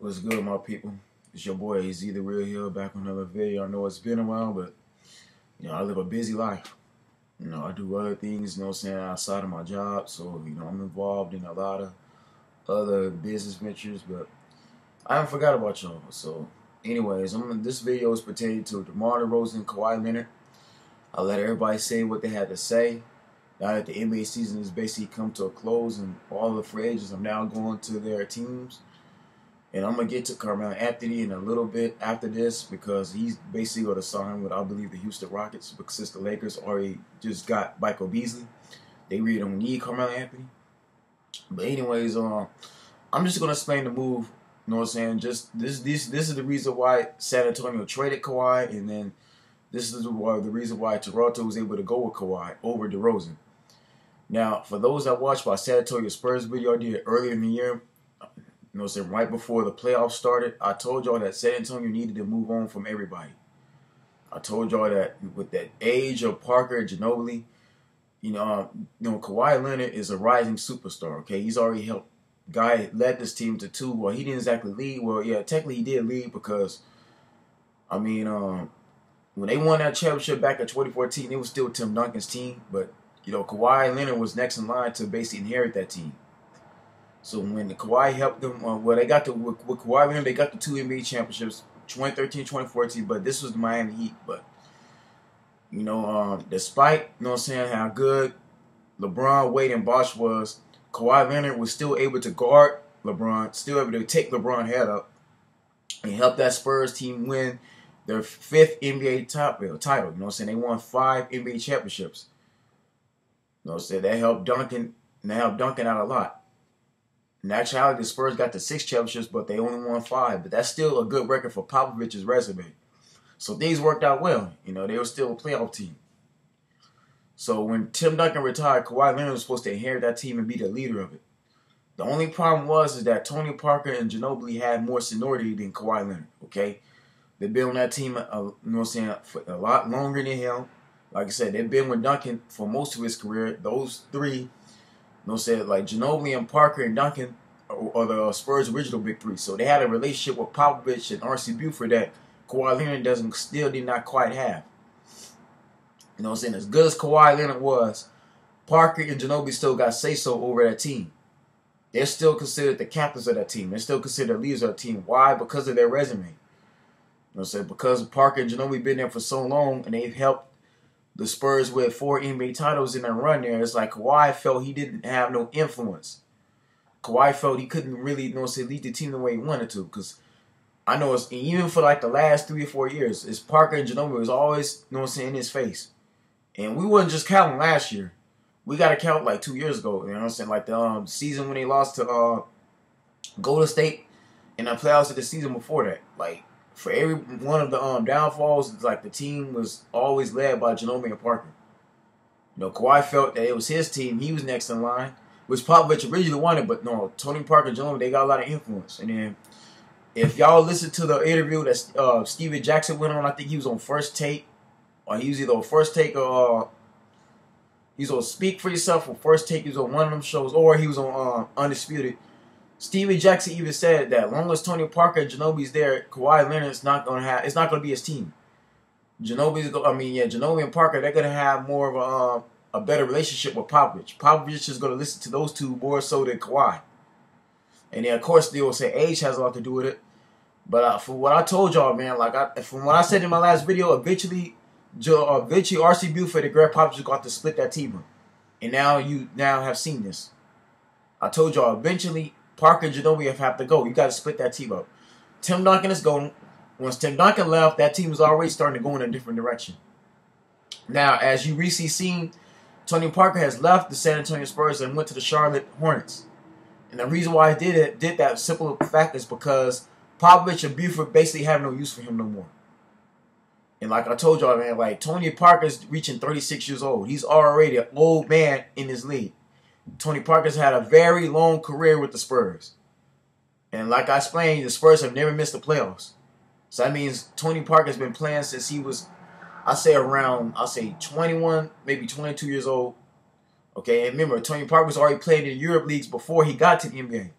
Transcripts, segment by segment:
What's good, my people? It's your boy, He's Either Real here, back with another video. I know it's been a while, but, I live a busy life. I do other things, outside of my job. So, I'm involved in a lot of other business ventures, but I haven't forgot about y'all. So, anyways, this video is pertaining to DeMar DeRozan and Kawhi Leonard. I'll let everybody say what they had to say. Now that the NBA season has basically come to a close and all the free agents are now going to their teams. And I'm going to get to Carmelo Anthony in a little bit after this because he's basically going to sign with, I believe, the Houston Rockets because since the Lakers already just got Michael Beasley. They really don't need Carmelo Anthony. But anyways, I'm just going to explain the move. You know what I'm saying? Just this is the reason why San Antonio traded Kawhi, and then this is the reason why Toronto was able to go with Kawhi over DeRozan. Now, for those that watched my San Antonio Spurs video I did earlier in the year, right before the playoffs started, I told y'all that San Antonio needed to move on from everybody. I told y'all that with that age of Parker and Ginobili, Kawhi Leonard is a rising superstar. Okay, he's already helped. Guy led this team to two. Well, he didn't exactly lead. Well, yeah, technically he did lead because, when they won that championship back in 2014, it was still Tim Duncan's team. But Kawhi Leonard was next in line to basically inherit that team. So when the Kawhi helped them, they got with Kawhi Leonard, they got the two NBA championships, 2013, 2014. But this was the Miami Heat. But despite how good LeBron, Wade, and Bosh was, Kawhi Leonard was still able to guard LeBron, still able to take LeBron's head up, and help that Spurs team win their fifth NBA title. They won 5 NBA championships. That helped Duncan. And they helped Duncan out a lot. In actuality, the Spurs got the 6 championships, but they only won 5. But that's still a good record for Popovich's resume. So things worked out well. They were still a playoff team. So when Tim Duncan retired, Kawhi Leonard was supposed to inherit that team and be the leader of it. The only problem was that Tony Parker and Ginobili had more seniority than Kawhi Leonard. Okay, they've been on that team, for a lot longer than him. Like I said, they've been with Duncan for most of his career. Those three. Like Ginobili and Parker and Duncan are the Spurs' original big three. So they had a relationship with Popovich and R.C. Buford that Kawhi Leonard still did not quite have. As good as Kawhi Leonard was, Parker and Ginobili still got say-so over that team. They're still considered the captains of that team. They're still considered leaders of that team. Why? Because of their resume. Because Parker and Ginobili been there for so long and they've helped the Spurs with 4 NBA titles in their run there. It's like Kawhi felt he didn't have no influence. Kawhi felt he couldn't really, lead the team the way he wanted to. Because I know even for like the last 3 or 4 years, it's Parker and Ginobili was always, in his face. And we wasn't just counting last year. We got to count like 2 years ago. Like the season when they lost to Golden State in the playoffs of the season before that. Like, for every one of the downfalls, it's like the team was always led by Ginobili and Parker. Kawhi felt that it was his team. He was next in line, which Popovich originally wanted, but no, Tony Parker and Ginobili, they got a lot of influence. And then if y'all listen to the interview that Steven Jackson went on, I think he was on First Take, or he was either on First Take or he's on Speak for Yourself or First Take. He was on one of them shows, or he was on Undisputed. Steven Jackson even said that as long as Tony Parker and Ginobili's there, Kawhi Leonard's not it's not gonna be his team. Ginobili and Parker, they're gonna have more of a better relationship with Popovich. Popovich is gonna listen to those two more so than Kawhi. And then of course they will say age has a lot to do with it. But from what I told y'all, man, from what I said in my last video, eventually R.C. Buford and Greg Popovich got to split that team up. And now you have seen this. I told y'all eventually Parker and Ginobili have to go. You got to split that team up. Tim Duncan is going. Once Tim Duncan left, that team was already starting to go in a different direction. Now, as you recently seen, Tony Parker has left the San Antonio Spurs and went to the Charlotte Hornets. And the reason why he did that simple fact is because Popovich and Buford basically have no use for him no more. And like I told y'all, man, like Tony Parker's reaching 36 years old. He's already an old man in his league. Tony Parker's had a very long career with the Spurs. And like I explained, the Spurs have never missed the playoffs. So that means Tony Parker's been playing since he was, I'll say 21, maybe 22 years old. Okay, and remember, Tony Parker was already playing in Europe leagues before he got to the NBA.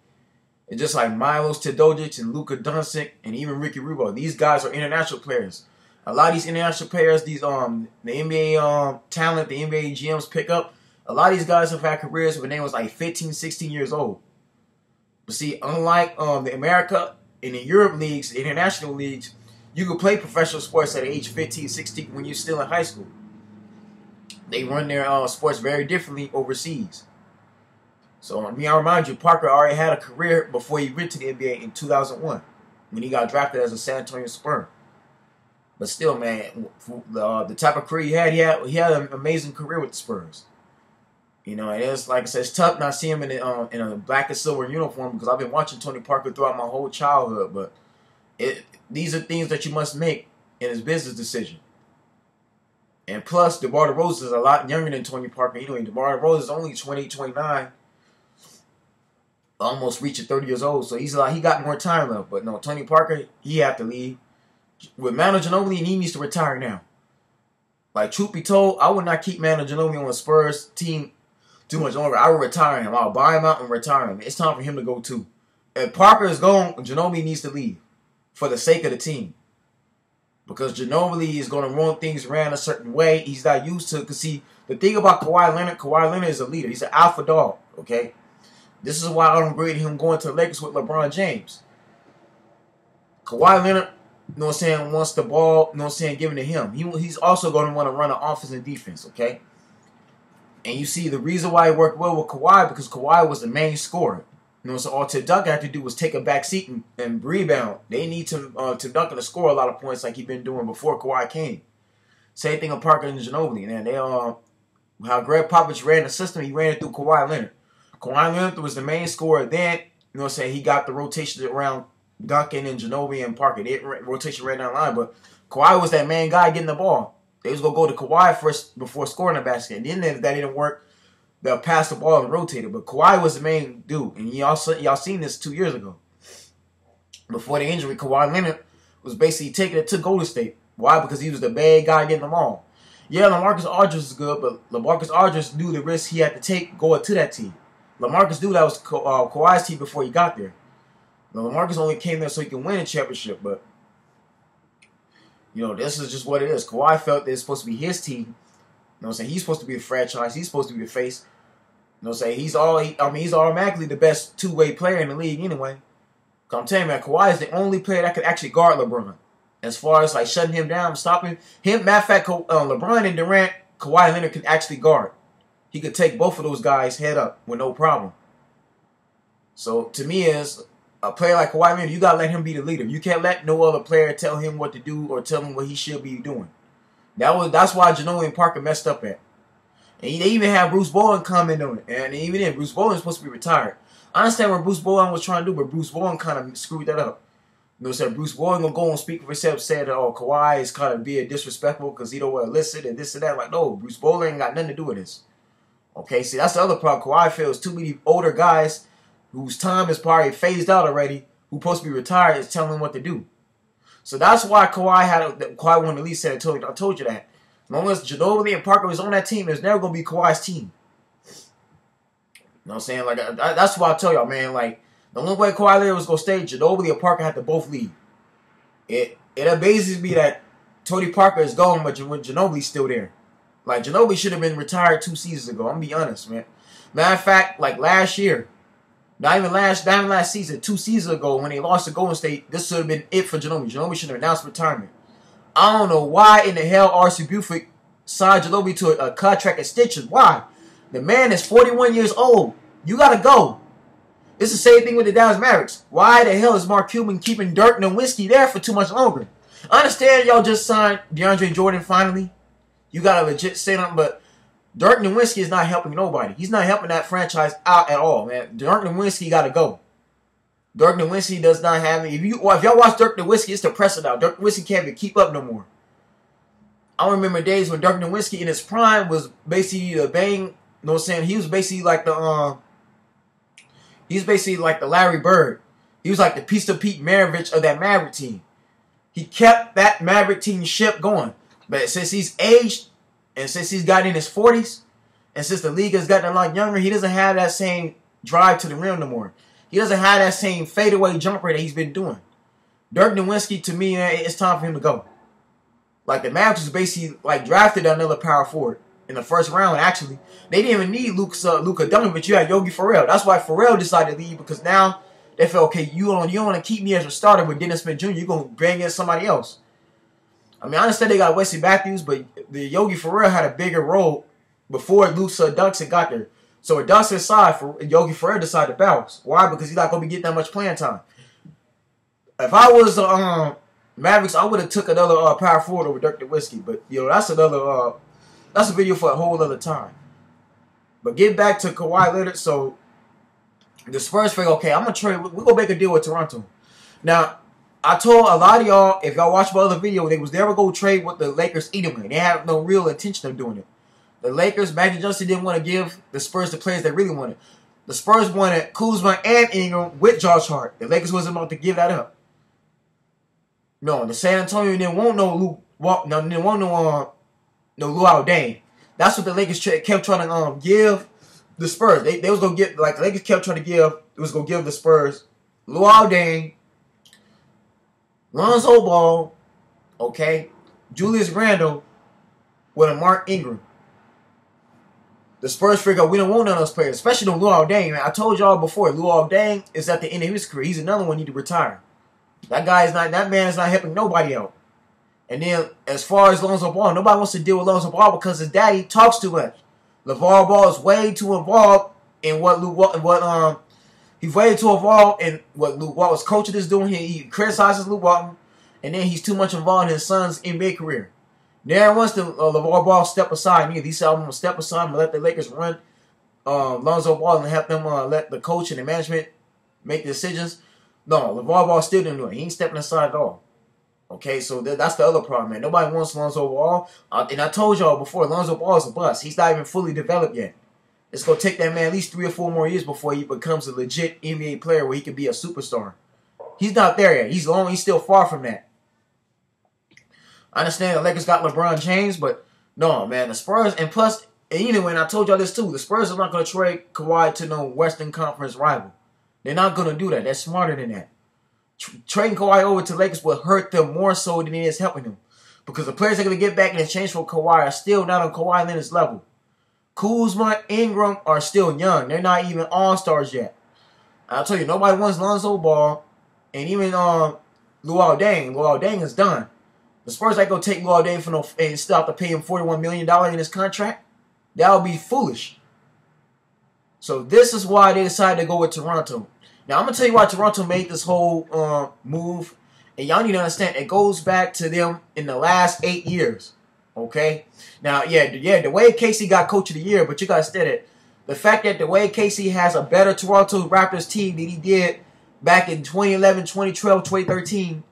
It's just like Milos Teodosic and Luka Doncic and even Ricky Rubio. These guys are international players. A lot of these international players, the NBA talent, the NBA GMs pick up. A lot of these guys have had careers when they was like 15, 16 years old. But see, unlike the America and the Europe leagues, the international leagues, you can play professional sports at age 15, 16 when you're still in high school. They run their sports very differently overseas. So, I remind you, Parker already had a career before he went to the NBA in 2001 when he got drafted as a San Antonio Spurs. But still, man, the type of career he had an amazing career with the Spurs. You know, and it's like I said, it's tough not seeing him in a black and silver uniform because I've been watching Tony Parker throughout my whole childhood. But these are things that you must make in his business decision. And plus, DeMar DeRozan is a lot younger than Tony Parker. Anyway, DeMar DeRozan is only 28, 29. Almost reaching 30 years old. So he got more time left. But no, Tony Parker, he had to leave. With Manu Ginobili, and he needs to retire now. Like, truth be told, I would not keep Manu Ginobili on the Spurs team too much longer. I would retire him. I'll buy him out and retire him. It's time for him to go too. If Parker is gone, Ginobili needs to leave for the sake of the team. Because Ginobili is going to run things around a certain way. He's not used to. Because see, the thing about Kawhi Leonard is a leader. He's an alpha dog. Okay, this is why I don't agree with him going to the Lakers with LeBron James. Kawhi Leonard, you know what I'm saying, wants the ball, you know what I'm saying, given to him. He's also going to want to run an offense and defense. Okay, and you see the reason why he worked well with Kawhi because Kawhi was the main scorer. You know, so all Tim Duncan had to do was take a back seat and rebound. They need Tim Duncan to score a lot of points like he'd been doing before Kawhi came. Same thing with Parker and Ginobili. And they how Greg Popovich ran the system, he ran it through Kawhi Leonard. Kawhi Leonard was the main scorer. Then, you know what I'm saying, he got the rotation around Duncan and Ginobili and Parker. The rotation ran down the line, but Kawhi was that main guy getting the ball. They was going to go to Kawhi first before scoring the basket. And then if that didn't work, they'll pass the ball and rotate it. But Kawhi was the main dude. And y'all seen this 2 years ago. Before the injury, Kawhi Leonard was basically taking it to Golden State. Why? Because he was the bad guy getting them all. Yeah, LaMarcus Aldridge is good, but LaMarcus Aldridge knew the risk he had to take going to that team. LaMarcus knew that was Kawhi's team before he got there. Now, LaMarcus only came there so he could win a championship, but you know, this is just what it is. Kawhi felt that it's supposed to be his team. You know what I'm saying? He's supposed to be a franchise. He's supposed to be the face. You know what I'm saying? He's automatically the best two-way player in the league anyway. I'm telling you, man, Kawhi is the only player that could actually guard LeBron. As far as like shutting him down, stopping him. Matter of fact, LeBron and Durant, Kawhi Leonard could actually guard. He could take both of those guys head up with no problem. So to me, is a player like Kawhi Leonard, you gotta let him be the leader. You can't let no other player tell him what to do or tell him what he should be doing. That's why Ginobili and Parker messed up at. And they even had Bruce Bowen comment on it. And even then, Bruce Bowen is supposed to be retired. I understand what Bruce Bowen was trying to do, but Bruce Bowen kind of screwed that up. You know, said Bruce Bowen gonna go and speak for himself, said that Kawhi is kind of being disrespectful because he don't want to listen and this and that. Like, no, Bruce Bowen ain't got nothing to do with this. Okay, see, that's the other problem. Kawhi feels too many older guys whose time is probably phased out already, who supposed to be retired, is telling him what to do. So that's why Kawhi wanted to leave San Antonio. I told you that. As long as Ginobili and Parker was on that team, there's never gonna be Kawhi's team. You know what I'm saying? Like that's why I tell y'all, man. Like the only way Kawhi Leonard was gonna stay, Ginobili and Parker had to both leave. It amazes me that Tony Parker is gone, but Ginobili's still there. Like Ginobili should have been retired 2 seasons ago. I'm gonna be honest, man. Matter of fact, like last year, not even last season, 2 seasons ago when they lost to Golden State, this should have been it for Ginobili. Ginobili should have announced retirement. I don't know why in the hell R.C. Buford signed Ginobili to a contract extension. Why? The man is 41 years old. You gotta go. It's the same thing with the Dallas Mavericks. Why the hell is Mark Cuban keeping Dirk Nowitzki there for too much longer? I understand y'all just signed DeAndre Jordan finally. You got a legit setup, but Dirk Nowitzki is not helping nobody. He's not helping that franchise out at all, man. Dirk Nowitzki got to go. Dirk Nowitzki does not have it. If y'all watch Dirk Nowitzki, it's depressing now. Dirk Nowitzki can't even keep up no more. I remember days when Dirk Nowitzki in his prime was basically the bang. You know what I'm saying? He was basically like the Larry Bird. He was like the Pistol Pete Maravich of that Maverick team. He kept that Maverick team ship going. But since he's aged, and since he's got in his 40s, and since the league has gotten a lot younger, he doesn't have that same drive to the rim no more. He doesn't have that same fadeaway jumper that he's been doing. Dirk Nowitzki, to me, man, it's time for him to go. Like, the Mavericks basically, like, drafted another power forward in the first round, actually. They didn't even need Luka Doncic. You had Yogi Ferrell. That's why Ferrell decided to leave, because now they felt, okay, you don't want to keep me as a starter with Dennis Smith Jr. You're going to bring in somebody else. I mean, I understand they got Wesley Matthews, but the Yogi Ferrell had a bigger role before Luka Doncic got there. So at Doncic's side, Yogi Ferrell decided to bounce. Why? Because he's not going to be getting that much playing time. If I was Mavericks, I would have took another power forward over Dirk Nowitzki. But, you know, that's another that's a video for a whole other time. But get back to Kawhi Leonard. So the Spurs figure, okay, I'm going to trade. We're going to make a deal with Toronto. Now, I told a lot of y'all, if y'all watch my other video, they was never going to trade with the Lakers anyway. They had no real intention of doing it. The Lakers, Magic Johnson didn't want to give the Spurs the players they really wanted. The Spurs wanted Kuzma and Ingram with Josh Hart. The Lakers wasn't about to give that up. No, the San Antonio didn't want no Luau Dane. That's what the Lakers kept trying to give the Spurs. They was gonna get, like, the Lakers kept trying to give. It was gonna give the Spurs Luau Dane, Lonzo Ball, okay, Julius Randle with a Mark Ingram. The Spurs figure out we don't want none of those players, especially the Luau Dane, man. I told y'all before, Luau Dane is at the end of his career. He's another one who need to retire. That man is not helping nobody out. And then, as far as Lonzo Ball, nobody wants to deal with Lonzo Ball because his daddy talks too much. LeVar Ball is way too involved in he's way too involved in what Luke Walton's coaching is doing. He criticizes Luke Walton, and then he's too much involved in his son's NBA career. Never wants to LeVar Ball step aside neither. He said, I'm going to step aside and let the Lakers run Lonzo Ball and have them let the coach and the management make decisions. No, LeVar Ball still didn't do it. He ain't stepping aside at all. Okay, so that's the other problem, man. Nobody wants Lonzo Ball. And I told y'all before, Lonzo Ball is a bust. He's not even fully developed yet. It's going to take that man at least 3 or 4 more years before he becomes a legit NBA player where he can be a superstar. He's not there yet. He's still far from that. I understand the Lakers got LeBron James, but no, man, the Spurs, and plus, and anyway, and I told y'all this too, the Spurs are not going to trade Kawhi to no Western Conference rival. They're not going to do that. They're smarter than that. Trading Kawhi over to the Lakers will hurt them more so than it is helping them. Because the players they're going to get back in exchange for Kawhi are still not on Kawhi Leonard's level. Kuzma, Ingram are still young. They're not even all-stars yet. I'll tell you, nobody wants Lonzo Ball, and even Luau Deng. Luau Deng is done. The Spurs ain't going to take Luau Deng and still have to pay him $41 million in his contract. That would be foolish. So this is why they decided to go with Toronto. Now, I'm going to tell you why Toronto made this whole move. And y'all need to understand, it goes back to them in the last 8 years. Okay? Now, yeah, Dwayne Casey got Coach of the Year, but you got to understand it. The fact that Dwayne Casey has a better Toronto Raptors team than he did back in 2011, 2012, 2013.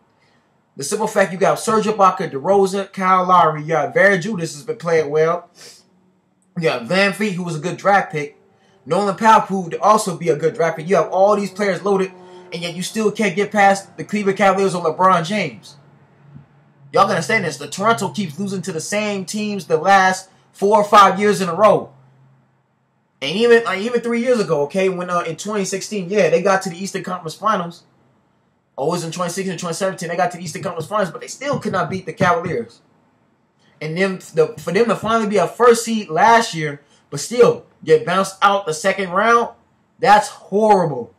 The simple fact you got Serge Ibaka, DeRozan, Kyle Lowry. You got Barry Judas has been playing well. You got Van Fleet, who was a good draft pick. Nolan Powell proved to also be a good draft pick. You have all these players loaded, and yet you still can't get past the Cleveland Cavaliers or LeBron James. Y'all gotta understand this. The Toronto keeps losing to the same teams the last 4 or 5 years in a row. And even 3 years ago, okay, when in 2016, yeah, they got to the Eastern Conference Finals. Oh, it was in 2016 and 2017, they got to the Eastern Conference Finals, but they still could not beat the Cavaliers. And for them to finally be a first seed last year, but still get bounced out the second round, that's horrible.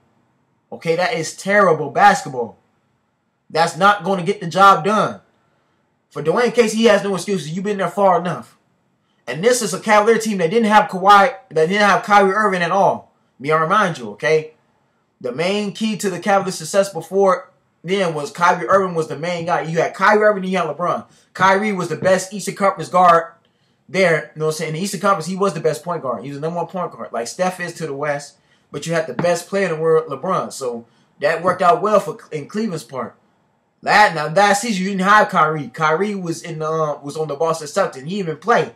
Okay, that is terrible basketball. That's not going to get the job done. For Dwayne Casey, he has no excuses. You've been there far enough. And this is a Cavalier team that didn't have Kyrie Irving at all. May I remind you, okay? The main key to the Cavaliers' success before then was Kyrie Irving was the main guy. You had Kyrie Irving and you had LeBron. Kyrie was the best Eastern Conference guard there. You know what I'm saying? In the Eastern Conference, he was the best point guard. He was the #1 point guard. Like Steph is to the West. But you had the best player in the world, LeBron. So that worked out well in Cleveland's part. Last season, you didn't have Kyrie. Kyrie was on the Boston Celtics. He even played.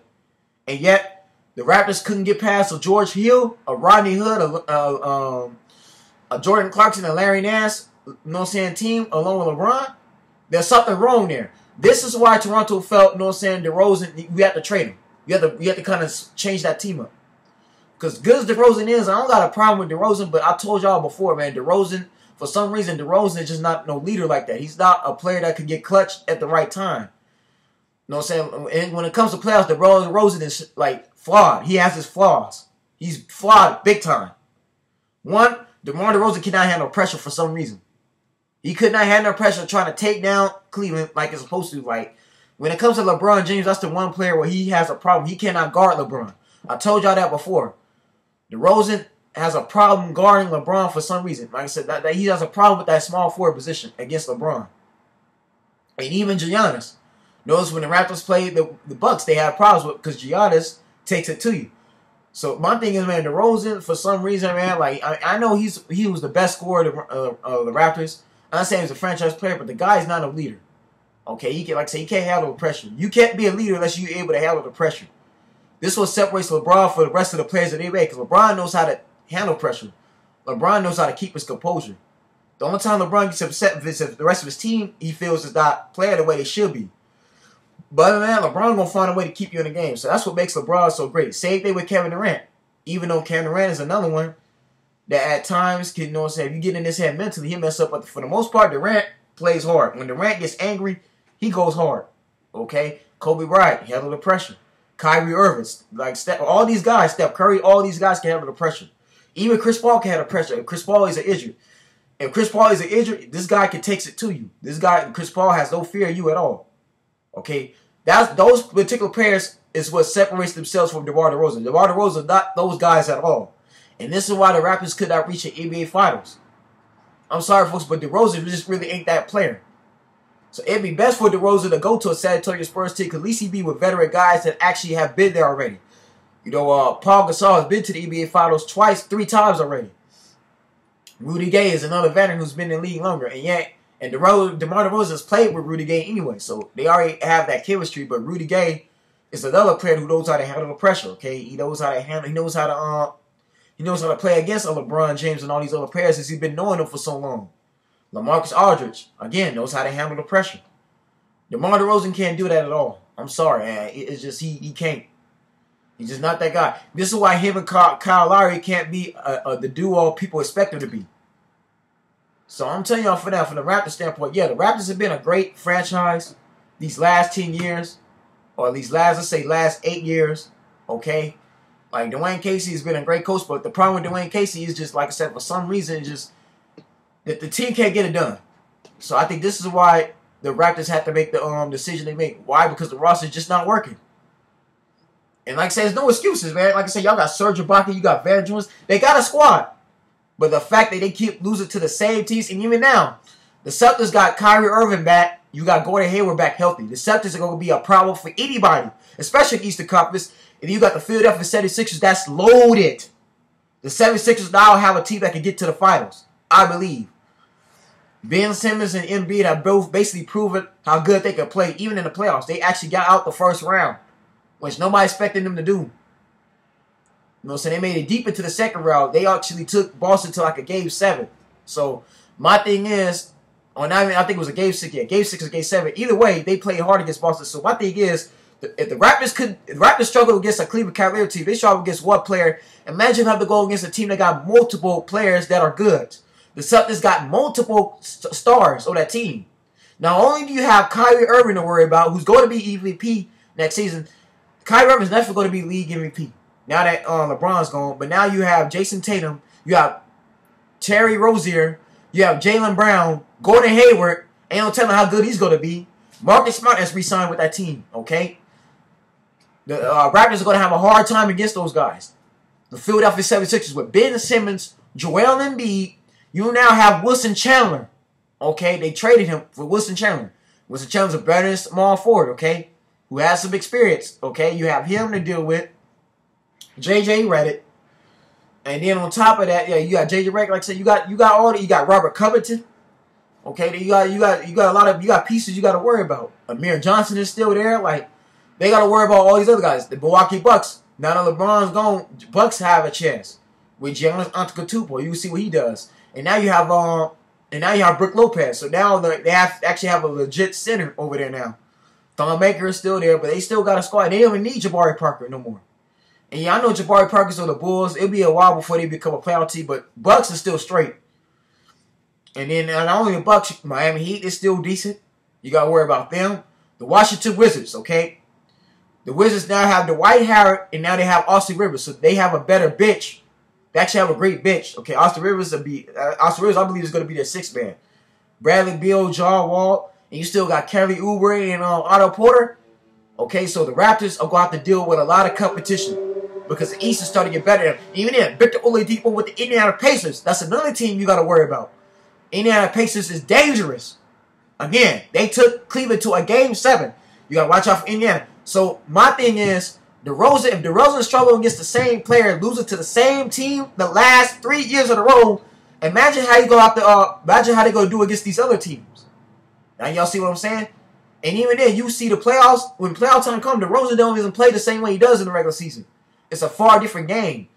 And yet, the Raptors couldn't get past a George Hill, a Rodney Hood, a Jordan Clarkson, and Larry Nance, you know what I'm saying, team along with LeBron. There's something wrong there. This is why Toronto felt, you know what I'm saying, DeRozan, we have to trade him. You have to kind of change that team up. Because good as DeRozan is, I don't got a problem with DeRozan, but I told y'all before, man, DeRozan, for some reason, DeRozan is just not no leader like that. He's not a player that could get clutch at the right time. You know what I'm saying? And when it comes to playoffs, DeRozan is like flawed. He has his flaws. He's flawed big time. One, DeMar DeRozan cannot handle pressure for some reason. He could not handle pressure trying to take down Cleveland like it's supposed to. Like, when it comes to LeBron James, that's the one player where he has a problem. He cannot guard LeBron. I told y'all that before. DeRozan has a problem guarding LeBron for some reason. Like I said, that he has a problem with that small forward position against LeBron. And even Giannis. Notice when the Raptors played the Bucks, they had problems with because Giannis takes it to you. So my thing is, man, DeRozan, for some reason, man, like I know he was the best scorer of the Raptors. I'm not saying he's a franchise player, but the guy is not a leader. Okay, he can, like I say, he can't handle the pressure. You can't be a leader unless you're able to handle the pressure. This is what separates LeBron from the rest of the players that they make, because LeBron knows how to handle pressure. LeBron knows how to keep his composure. The only time LeBron gets upset is if the rest of his team he feels is not playing the way they should be. But man, LeBron gonna find a way to keep you in the game. So that's what makes LeBron so great. Same thing with Kevin Durant. Even though Kevin Durant is another one that at times can, you know what I'm saying, if you get in his head mentally, he mess up. But for the most part, Durant plays hard. When Durant gets angry, he goes hard. Okay? Kobe Bryant, handle the pressure. Kyrie Irving, like all these guys, Steph Curry, all these guys can handle the pressure. Even Chris Paul can handle the pressure. If Chris Paul is an injury, this guy can take it to you. This guy, Chris Paul, has no fear of you at all. Okay? Those particular players is what separates themselves from DeMar DeRozan. DeMar DeRozan is not those guys at all. And this is why the Raptors could not reach an NBA Finals. I'm sorry, folks, but DeRozan just really ain't that player. So it'd be best for DeRozan to go to a San Antonio Spurs team, because at least he'd be with veteran guys that actually have been there already. You know, Paul Gasol has been to the NBA Finals 3 times already. Rudy Gay is another veteran who's been in the league longer. And DeMar DeRozan has played with Rudy Gay anyway, so they already have that chemistry. But Rudy Gay is another player who knows how to handle the pressure. Okay, he knows how to handle. He knows how to play against LeBron James and all these other players since he's been knowing them for so long. LaMarcus Aldridge, again, knows how to handle the pressure. DeMar DeRozan can't do that at all. I'm sorry, man. It's just he can't. He's just not that guy. This is why him and Kyle Lowry can't be the duo people expect him to be. So I'm telling y'all for that, from the Raptors standpoint, yeah, the Raptors have been a great franchise these last 10 years, or at least let's say last 8 years, okay? Like, Dwayne Casey has been a great coach, but the problem with Dwayne Casey is just, like I said, for some reason, it's just that the team can't get it done. So I think this is why the Raptors had to make the decision they make. Why? Because the roster is just not working. And like I said, there's no excuses, man. Like I said, y'all got Serge Ibaka, you got Van Jones. They got a squad. But the fact that they keep losing to the same teams, and even now, the Celtics got Kyrie Irving back. You got Gordon Hayward back healthy. The Celtics are going to be a problem for anybody, especially in Eastern Conference. And you got the Philadelphia 76ers that's loaded. The 76ers now have a team that can get to the finals, I believe. Ben Simmons and Embiid have both basically proven how good they can play, even in the playoffs. They actually got out the first round, which nobody expected them to do. You know what I'm saying? They made it deep into the second round. They actually took Boston to like a Game 7. So my thing is, I think it was a Game 6. Yeah, Game 6 or Game 7. Either way, they played hard against Boston. So my thing is, if the Raptors struggle against a Cleveland Cavaliers team, they struggle against one player. Imagine having to go against a team that got multiple players that are good. The Celtics got multiple stars on that team. Not only do you have Kyrie Irving to worry about, who's going to be MVP next season, Kyrie Irving is definitely going to be league MVP. Now that LeBron's gone, but now you have Jason Tatum, you have Terry Rozier, you have Jaylen Brown, Gordon Hayward. Ain't no telling how good he's going to be. Marcus Smart has re-signed with that team, okay? The Raptors are going to have a hard time against those guys. The Philadelphia 76ers with Ben Simmons, Joel Embiid. You now have Wilson Chandler, okay? They traded him for Wilson Chandler. Wilson Chandler's a better small forward, okay? Who has some experience, okay? You have him to deal with. JJ Redick, and then on top of that, yeah, you got JJ Redick. Like I said, you got Robert Covington. Okay, you got pieces you got to worry about. Amir Johnson is still there. Like, they got to worry about all these other guys. The Milwaukee Bucks. Now that LeBron's gone, Bucks have a chance with Giannis Antetokounmpo. You can see what he does. And now you have Brook Lopez. So now they actually have a legit center over there now. Thon Maker is still there, but they still got a squad. They don't even need Jabari Parker no more. And yeah, I know Jabari Parker's on the Bulls. It'll be a while before they become a playoff team, but Bucks is still straight. And then not only the Bucks, Miami Heat is still decent. You got to worry about them. The Washington Wizards, okay? The Wizards now have Dwight Howard, and now they have Austin Rivers. So they have a better bench. They actually have a great bench. Okay, Austin Rivers, I believe, is going to be their sixth man. Bradley Beal, John Wall, and you still got Kelly Oubre and Otto Porter. Okay, so the Raptors are going to have to deal with a lot of competition because the East is starting to get better. Even then, Victor Oladipo with the Indiana Pacers. That's another team you got to worry about. Indiana Pacers is dangerous. Again, they took Cleveland to a Game 7. You got to watch out for Indiana. So my thing is, if DeRozan is struggling against the same player, losing to the same team the last 3 years in a row, imagine how you go out to imagine how they gonna do against these other teams. Now y'all see what I'm saying? And even then, you see the playoffs, when playoff time comes, DeRozan don't even play the same way he does in the regular season. It's a far different game.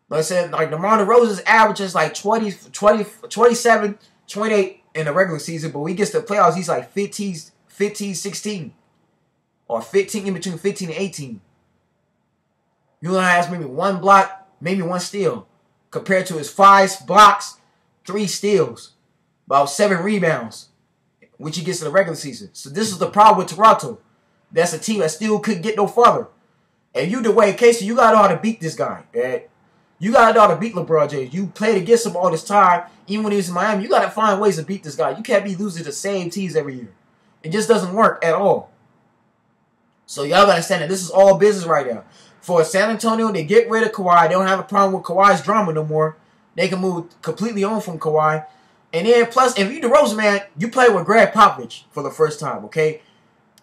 Like I said, like DeMar DeRozan's averages like 27, 28 in the regular season, but when he gets to the playoffs, he's like 15, 16. Or 15, in between 15 and 18. You only has maybe one block, maybe one steal. Compared to his 5 blocks, 3 steals. About 7 rebounds. Which he gets in the regular season. So this is the problem with Toronto. That's a team that still couldn't get no further. And you, Dwayne Casey, you got to know how to beat this guy. Man. You got to know how to beat LeBron James. You played against him all this time. Even when he was in Miami, you got to find ways to beat this guy. You can't be losing the same teams every year. It just doesn't work at all. So y'all gotta understand that this is all business right now. For San Antonio, they get rid of Kawhi. They don't have a problem with Kawhi's drama no more. They can move completely on from Kawhi. And then plus, if you DeRozan, man, you play with Greg Popovich for the first time, okay?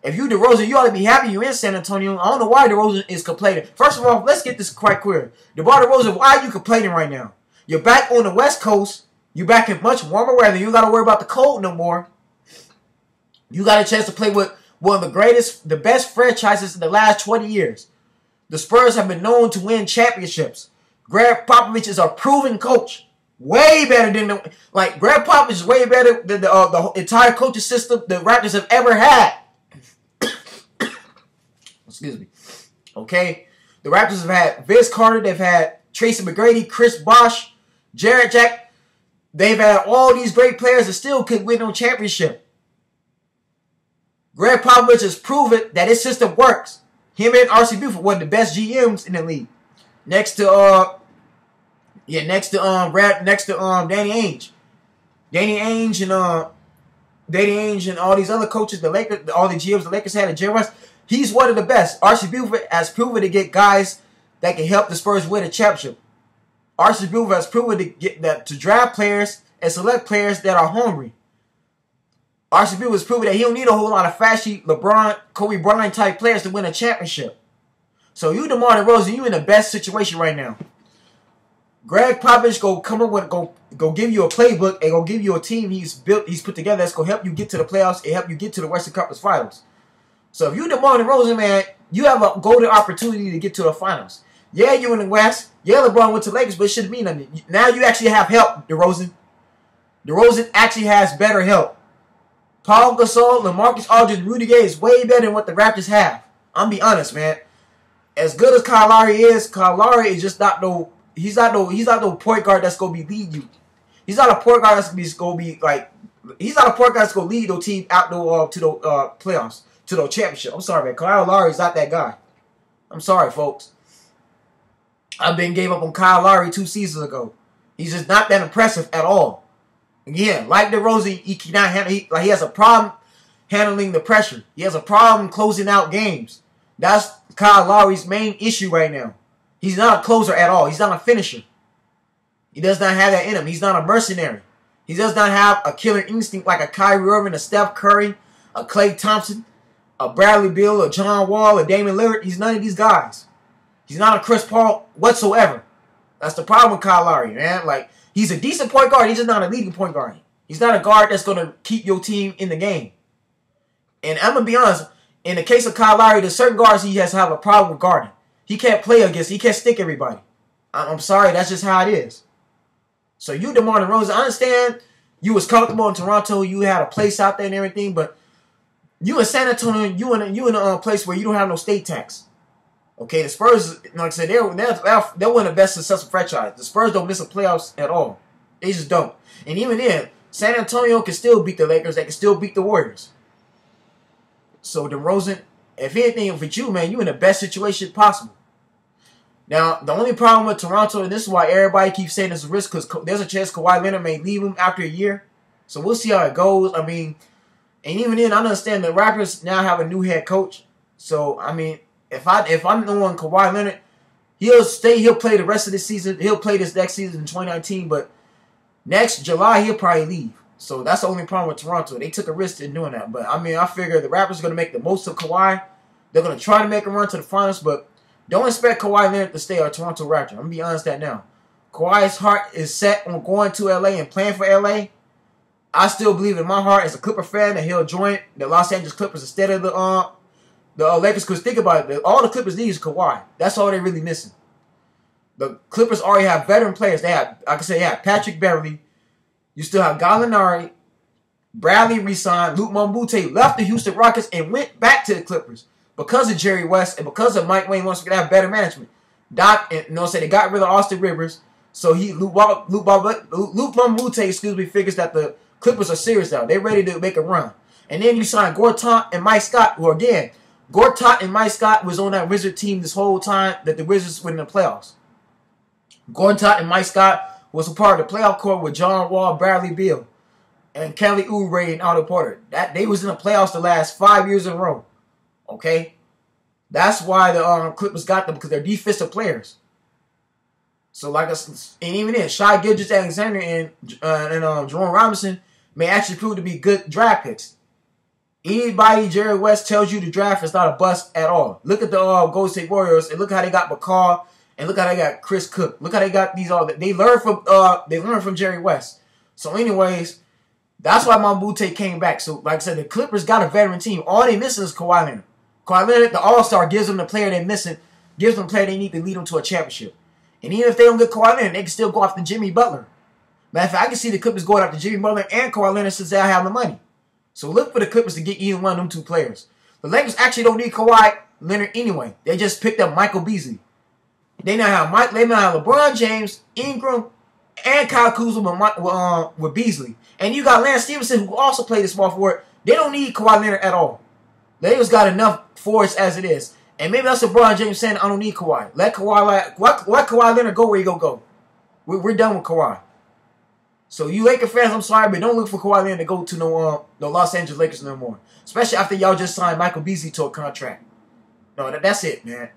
If you DeRozan, you ought to be happy you're in San Antonio. I don't know why DeRozan is complaining. First of all, let's get this quite clear. DeMar DeRozan, why are you complaining right now? You're back on the West Coast. You're back in much warmer weather. You got to worry about the cold no more. You got a chance to play with one of the best franchises in the last 20 years. The Spurs have been known to win championships. Greg Popovich is a proven coach. Way better than Greg Popovich is way better than the entire coaching system the Raptors have ever had. Excuse me. Okay? The Raptors have had Vince Carter. They've had Tracy McGrady, Chris Bosh, Jarrett Jack. They've had all these great players that still couldn't win no championship. Greg Popovich has proven that his system works. Him and R.C. Buford, one of the best GMs in the league. Next to Danny Ainge. Danny Ainge and all these other coaches, the Lakers, all the GMs the Lakers had at Jerry West. He's one of the best. R.C. Buford has proven to get guys that can help the Spurs win a championship. R.C. Buford has proven to draft players and select players that are hungry. R.C. Buford has proven that he don't need a whole lot of flashy LeBron, Kobe Bryant type players to win a championship. So you, DeMar DeRozan, you in the best situation right now. Greg Popovich go give you a playbook and go give you a team he's put together that's gonna help you get to the playoffs and help you get to the Western Conference Finals. So if you DeMar DeRozan, man, you have a golden opportunity to get to the finals. Yeah, you in the West. Yeah, LeBron went to Lakers, but it shouldn't mean nothing. Now you actually have help, DeRozan. DeRozan actually has better help. Paul Gasol, LaMarcus Aldridge, and Rudy Gay is way better than what the Raptors have. I'm be honest, man. As good as Kyle Lowry is just not no. He's not no point guard that's gonna be lead you. He's not a point guard that's gonna be like. He's not a point guard that's gonna lead the team out to the playoffs, to the championship. I'm sorry, man. Kyle Lowry is not that guy. I'm sorry, folks. I've been gave up on Kyle Lowry 2 seasons ago. He's just not that impressive at all. Yeah, like DeRozan, he cannot handle. He has a problem handling the pressure. He has a problem closing out games. That's Kyle Lowry's main issue right now. He's not a closer at all. He's not a finisher. He does not have that in him. He's not a mercenary. He does not have a killer instinct like a Kyrie Irving, a Steph Curry, a Klay Thompson, a Bradley Beal, a John Wall, a Damian Lillard. He's none of these guys. He's not a Chris Paul whatsoever. That's the problem with Kyle Lowry, man. Like, he's a decent point guard. He's just not a leading point guard. He's not a guard that's going to keep your team in the game. And I'm going to be honest, in the case of Kyle Lowry, there's certain guards he has to have a problem with guarding. He can't play against, he can't stick everybody. I'm sorry, that's just how it is. So you, DeMar DeRozan, I understand you was comfortable in Toronto, you had a place out there and everything, but you in San Antonio, you in a place where you don't have no state tax. Okay, the Spurs, like I said, they're one of the best successful franchise. The Spurs don't miss the playoffs at all. They just don't. And even then, San Antonio can still beat the Lakers. They can still beat the Warriors. So DeRozan, if anything, for you, man, you're in the best situation possible. Now, the only problem with Toronto, and this is why everybody keeps saying it's a risk, because there's a chance Kawhi Leonard may leave him after a year. So we'll see how it goes. I mean, and even then, I understand the Raptors now have a new head coach. So, I mean, if I'm knowing Kawhi Leonard, he'll play the rest of the season. He'll play this next season in 2019, but next July, he'll probably leave. So that's the only problem with Toronto. They took a risk in doing that. But, I mean, I figure the Raptors are going to make the most of Kawhi. They're going to try to make a run to the finals, but don't expect Kawhi Leonard to stay a Toronto Raptor. I'm going to be honest that now. Kawhi's heart is set on going to L.A. and playing for L.A. I still believe in my heart as a Clipper fan that he'll join the Los Angeles Clippers instead of the Lakers. Because think about it. All the Clippers need is Kawhi. That's all they're really missing. The Clippers already have veteran players. They have, like I said, they have Patrick Beverly. You still have Gallinari. Bradley re-signed. Luke Mbute left the Houston Rockets and went back to the Clippers because of Jerry West and because of Mike Wayne wants to have better management. They got rid of Austin Rivers. So Luke Mbute, figures that the Clippers are serious now. They're ready to make a run. And then you sign Gortat and Mike Scott, who again, Gortat and Mike Scott was on that Wizard team this whole time that the Wizards were in the playoffs. Gortat and Mike Scott was a part of the playoff core with John Wall, Bradley Beal, and Kelly Oubre and Otto Porter. They was in the playoffs the last 5 years in a row. Okay? That's why the Clippers got them, because they're defensive players. So and even then, Shai Gilgeous-Alexander and Jerome Robinson may actually prove to be good draft picks. Anybody Jerry West tells you the draft is not a bust at all. Look at the Golden State Warriors and look how they got McCall and look how they got Chris Cook. Look how they got these all. They learned from Jerry West. So, anyways, that's why Mbute came back. So, like I said, the Clippers got a veteran team. All they missing is Kawhi Leonard. Kawhi Leonard, the All-Star, gives them the player they're missing, gives them the player they need to lead them to a championship. And even if they don't get Kawhi Leonard, they can still go after Jimmy Butler. Matter of fact, I can see the Clippers going after Jimmy Butler and Kawhi Leonard since they have the money. So look for the Clippers to get either one of them two players. The Lakers actually don't need Kawhi Leonard anyway. They just picked up Michael Beasley. They now have LeBron James, Ingram, and Kyle Kuzma with Beasley. And you got Lance Stevenson, who also played the small forward. They don't need Kawhi Leonard at all. The Lakers got enough forwards as it is. And maybe that's LeBron James saying, I don't need Kawhi. Let Kawhi Leonard go where he go. We're done with Kawhi. So you Laker fans, I'm sorry, but don't look for Kawhi Leonard to go to no Los Angeles Lakers no more. Especially after y'all just signed Michael Beasley to a contract. No, that's it, man.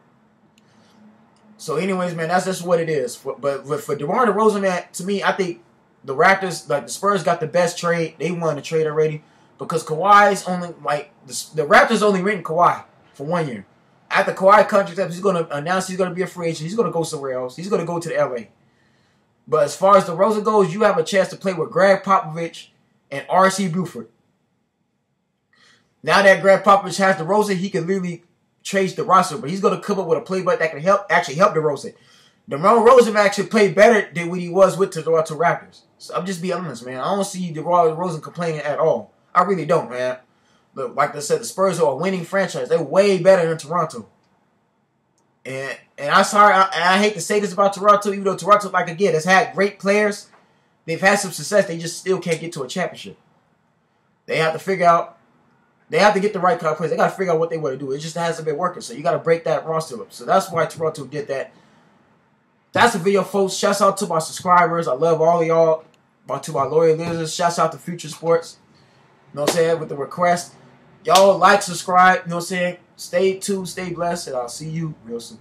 So anyways, man, that's just what it is. But for DeMar DeRozan, man, to me, I think the Raptors, the Spurs got the best trade. They won the trade already. Because Kawhi's only, the Raptors only renting Kawhi for 1 year. After Kawhi contract, he's going to announce he's going to be a free agent. He's going to go somewhere else. He's going to go to the LA. But as far as DeRozan goes, you have a chance to play with Greg Popovich and R.C. Buford. Now that Greg Popovich has DeRozan, he can literally change the roster. But he's going to come up with a playbook that can help DeRozan. DeMar DeRozan actually played better than when he was with the Toronto Raptors. So I'm just being honest, man. I don't see DeMar DeRozan complaining at all. I really don't, man. But like I said, the Spurs are a winning franchise. They're way better than Toronto. And I'm sorry, I hate to say this about Toronto, even though Toronto, again, has had great players. They've had some success. They just still can't get to a championship. They have to figure out, they have to get the right kind of players. They got to figure out what they want to do. It just hasn't been working. So you got to break that roster up. So that's why Toronto did that. That's the video, folks. Shouts out to my subscribers. I love all of y'all. To my loyal listeners. Shouts out to Future Sports. You know what I'm saying? With the request. Y'all like, subscribe. You know what I'm saying? Stay tuned, stay blessed, and I'll see you real soon.